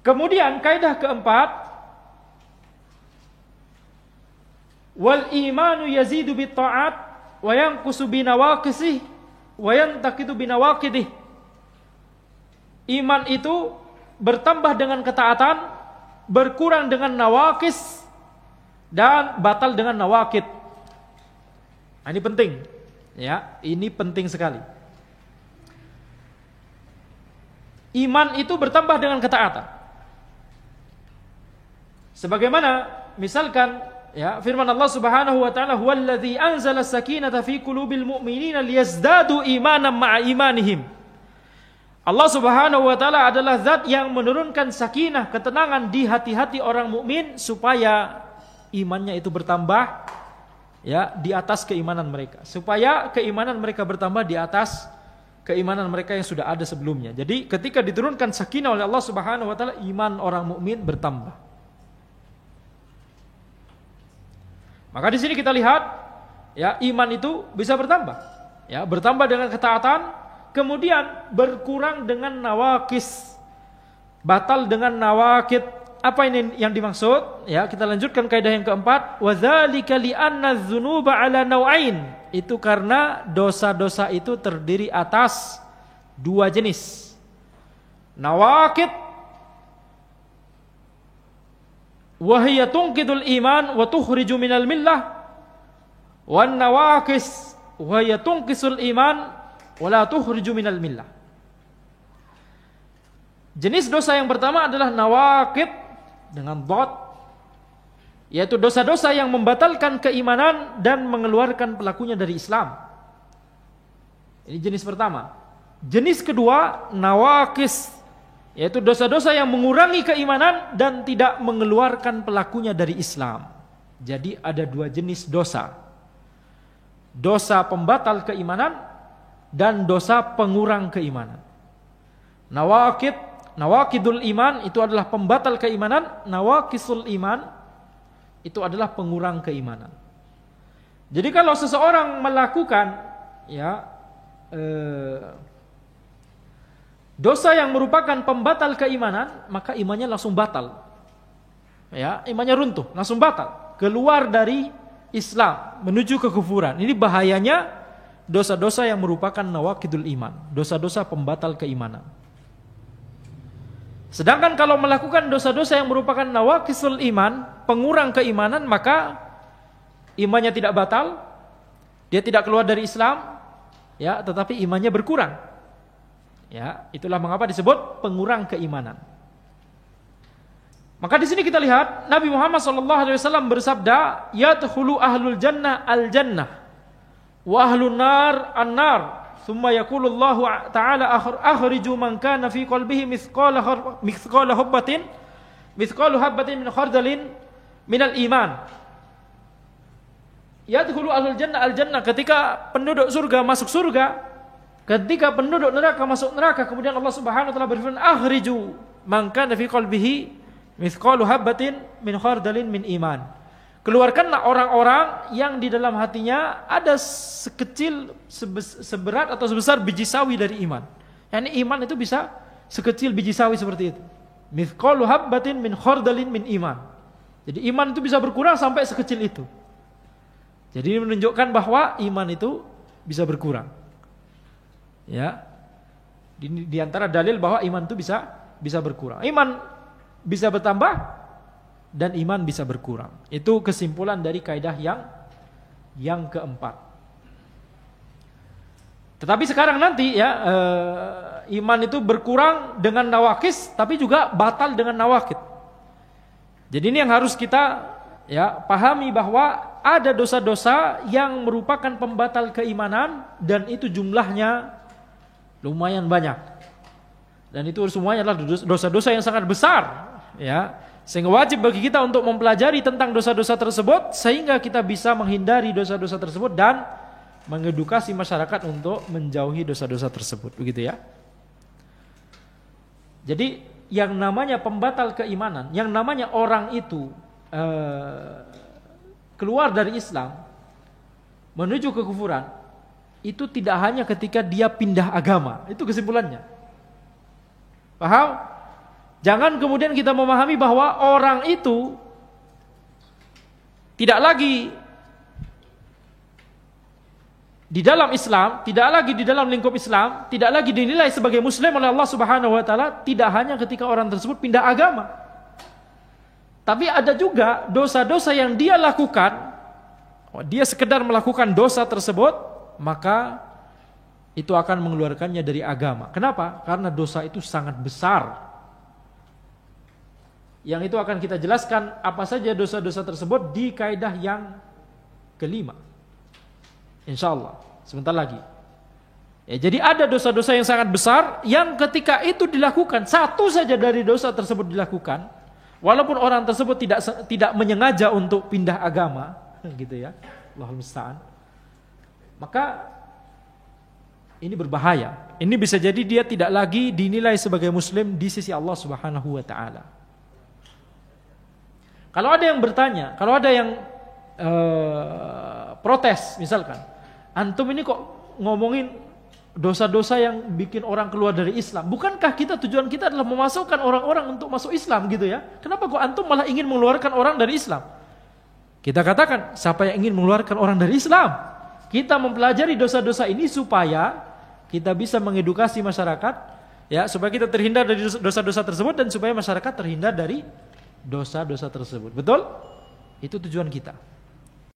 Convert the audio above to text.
Kemudian kaidah keempat, wal imanu yazidu bit ta'at wa yanqusu binawaqisih wa yantaqidu binawaqidih. Iman itu bertambah dengan ketaatan, berkurang dengan nawaqis, dan batal dengan nawaqid. Nah, ini penting. Ya, ini penting sekali. Iman itu bertambah dengan ketaatan. Sebagaimana misalkan ya firman Allah Subhanahu wa taala, "Huwallazi anzala as-sakinata fi qulubil mu'minina liyazdadu imanan ma'a imanihim." Allah Subhanahu wa taala adalah zat yang menurunkan sakinah, ketenangan di hati-hati orang mukmin supaya imannya itu bertambah ya di atas keimanan mereka. Supaya keimanan mereka bertambah di atas keimanan mereka yang sudah ada sebelumnya. Jadi ketika diturunkan sakinah oleh Allah Subhanahu wa taala, iman orang mukmin bertambah. Maka di sini kita lihat ya iman itu bisa bertambah. Ya, bertambah dengan ketaatan, kemudian berkurang dengan nawaqis, batal dengan nawaqid. Apa ini yang dimaksud? Ya, kita lanjutkan kaidah yang keempat, wa dzalika li anna dzunuba ala nau'ain. Itu karena dosa-dosa itu terdiri atas dua jenis. Nawaqid wa hiya tunqidul iman wa tukhriju minal millah, wan nawaqis wa hiya tunqisul iman wa la tukhriju minal millah. Jenis dosa yang pertama adalah nawaqid dengan dhat, yaitu dosa-dosa yang membatalkan keimanan dan mengeluarkan pelakunya dari Islam. Ini jenis pertama. Jenis kedua nawaqis, yaitu dosa-dosa yang mengurangi keimanan dan tidak mengeluarkan pelakunya dari Islam. Jadi ada dua jenis dosa. Dosa pembatal keimanan dan dosa pengurang keimanan. Nawaqidul iman itu adalah pembatal keimanan, nawaqisul iman itu adalah pengurang keimanan. Jadi kalau seseorang melakukan ya dosa yang merupakan pembatal keimanan, maka imannya langsung batal. Ya, imannya runtuh, langsung batal, keluar dari Islam menuju kekufuran. Ini bahayanya dosa-dosa yang merupakan nawaqidul iman, dosa-dosa pembatal keimanan. Sedangkan kalau melakukan dosa-dosa yang merupakan nawaqisul iman, pengurang keimanan, maka imannya tidak batal, dia tidak keluar dari Islam, ya, tetapi imannya berkurang. Ya, itulah mengapa disebut pengurang keimanan. Maka di sini kita lihat Nabi Muhammad SAW bersabda, "Yadkhulu ahlul jannah al-jannah wa ahlun nar an-nar." Thumma yaqulu Allah Ta'ala, "Akhriju man kana fi qalbihi mithqala habatin min khardalin minal iman." Yadkhulu ahlul jannah al-jannah, ketika penduduk surga masuk surga, ketika penduduk neraka masuk neraka, kemudian Allah Subhanahu wa taala berfirman, "Akhriju man kana fi qalbihi mithqalu habatin min khardalin min iman." Keluarkanlah orang-orang yang di dalam hatinya ada sekecil, seberat atau sebesar biji sawi dari iman. Yani iman itu bisa sekecil biji sawi seperti itu. Mithqalu habatin min khardalin min iman. Jadi iman itu bisa berkurang sampai sekecil itu. Jadi ini menunjukkan bahwa iman itu bisa berkurang. Ya, di antara dalil bahwa iman itu bisa berkurang. Iman bisa bertambah dan iman bisa berkurang. Itu kesimpulan dari kaidah yang keempat. Tetapi sekarang nanti ya iman itu berkurang dengan nawaqis, tapi juga batal dengan nawaqid. Jadi ini yang harus kita ya pahami, bahwa ada dosa-dosa yang merupakan pembatal keimanan dan itu jumlahnya lumayan banyak. Dan itu semuanya adalah dosa-dosa yang sangat besar, ya. Sehingga wajib bagi kita untuk mempelajari tentang dosa-dosa tersebut sehingga kita bisa menghindari dosa-dosa tersebut dan mengedukasi masyarakat untuk menjauhi dosa-dosa tersebut, begitu ya. Jadi yang namanya pembatal keimanan, yang namanya orang itu keluar dari Islam menuju kekufuran, itu tidak hanya ketika dia pindah agama. Itu kesimpulannya. Paham? Jangan kemudian kita memahami bahwa orang itu tidak lagi di dalam Islam, tidak lagi di dalam lingkup Islam, tidak lagi dinilai sebagai muslim oleh Allah Subhanahu wa taala, tidak hanya ketika orang tersebut pindah agama. Tapi ada juga dosa-dosa yang dia lakukan, dia sekedar melakukan dosa tersebut, maka itu akan mengeluarkannya dari agama. Kenapa? Karena dosa itu sangat besar. Yang itu akan kita jelaskan apa saja dosa-dosa tersebut di kaidah yang kelima. InsyaAllah, sebentar lagi. Ya, jadi ada dosa-dosa yang sangat besar yang ketika itu dilakukan, satu saja dari dosa tersebut dilakukan, walaupun orang tersebut tidak menyengaja untuk pindah agama, gitu ya, Allahul musta'an, maka ini berbahaya. Ini bisa jadi dia tidak lagi dinilai sebagai muslim di sisi Allah Subhanahu wa taala. Kalau ada yang bertanya, kalau ada yang protes misalkan, antum ini kok ngomongin dosa-dosa yang bikin orang keluar dari Islam. Bukankah tujuan kita adalah memasukkan orang-orang untuk masuk Islam gitu ya? Kenapa kok antum malah ingin mengeluarkan orang dari Islam? Kita katakan, siapa yang ingin mengeluarkan orang dari Islam? Kita mempelajari dosa-dosa ini supaya kita bisa mengedukasi masyarakat, ya, supaya kita terhindar dari dosa-dosa tersebut dan supaya masyarakat terhindar dari dosa-dosa tersebut. Betul? Itu tujuan kita.